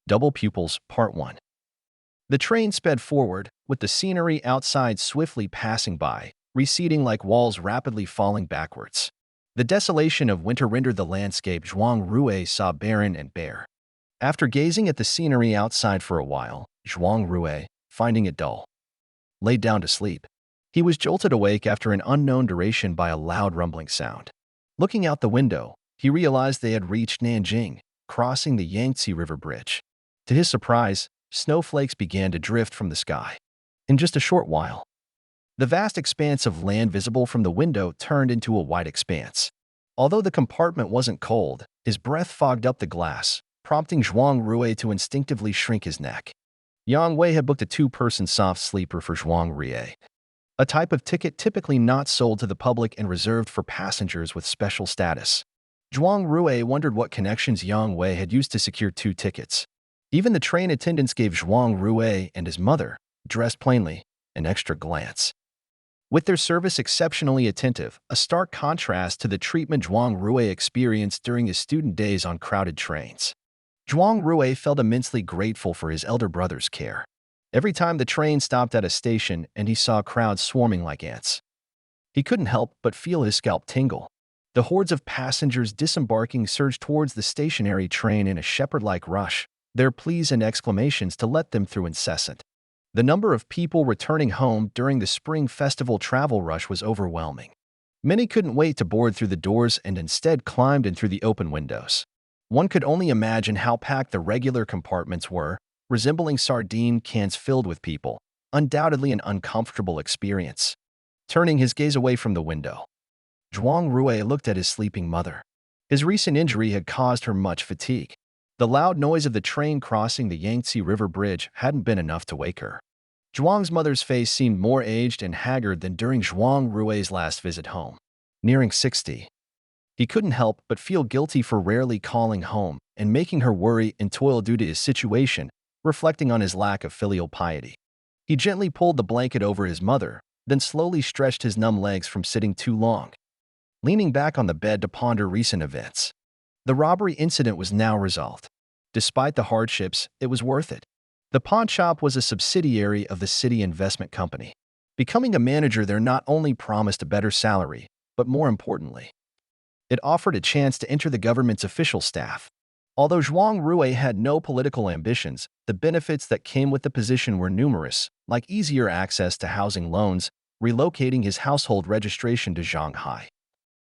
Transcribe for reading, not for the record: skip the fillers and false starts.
Double Pupils, Part 1. The train sped forward, with the scenery outside swiftly passing by, receding like walls rapidly falling backwards. The desolation of winter rendered the landscape Zhuang Rui saw barren and bare. After gazing at the scenery outside for a while, Zhuang Rui, finding it dull, lay down to sleep. He was jolted awake after an unknown duration by a loud rumbling sound. Looking out the window, he realized they had reached Nanjing, crossing the Yangtze River Bridge. To his surprise, snowflakes began to drift from the sky. In just a short while, the vast expanse of land visible from the window turned into a white expanse. Although the compartment wasn't cold, his breath fogged up the glass, prompting Zhuang Rui to instinctively shrink his neck. Yang Wei had booked a two-person soft sleeper for Zhuang Rui, a type of ticket typically not sold to the public and reserved for passengers with special status. Zhuang Rui wondered what connections Yang Wei had used to secure two tickets. Even the train attendants gave Zhuang Rui and his mother, dressed plainly, an extra glance. With their service exceptionally attentive, a stark contrast to the treatment Zhuang Rui experienced during his student days on crowded trains. Zhuang Rui felt immensely grateful for his elder brother's care. Every time the train stopped at a station and he saw crowds swarming like ants, he couldn't help but feel his scalp tingle. The hordes of passengers disembarking surged towards the stationary train in a shepherd-like rush, their pleas and exclamations to let them through incessant. The number of people returning home during the spring festival travel rush was overwhelming. Many couldn't wait to board through the doors and instead climbed in through the open windows. One could only imagine how packed the regular compartments were, resembling sardine cans filled with people, undoubtedly an uncomfortable experience. Turning his gaze away from the window, Zhuang Rui looked at his sleeping mother. His recent injury had caused her much fatigue. The loud noise of the train crossing the Yangtze River Bridge hadn't been enough to wake her. Zhuang's mother's face seemed more aged and haggard than during Zhuang Rui's last visit home. Nearing 60, he couldn't help but feel guilty for rarely calling home and making her worry and toil due to his situation, reflecting on his lack of filial piety. He gently pulled the blanket over his mother, then slowly stretched his numb legs from sitting too long, leaning back on the bed to ponder recent events. The robbery incident was now resolved. Despite the hardships, it was worth it. The Pawnshop was a subsidiary of the city investment company. Becoming a manager there not only promised a better salary, but more importantly, it offered a chance to enter the government's official staff. Although Zhuang Rui had no political ambitions, the benefits that came with the position were numerous, like easier access to housing loans, relocating his household registration to Shanghai,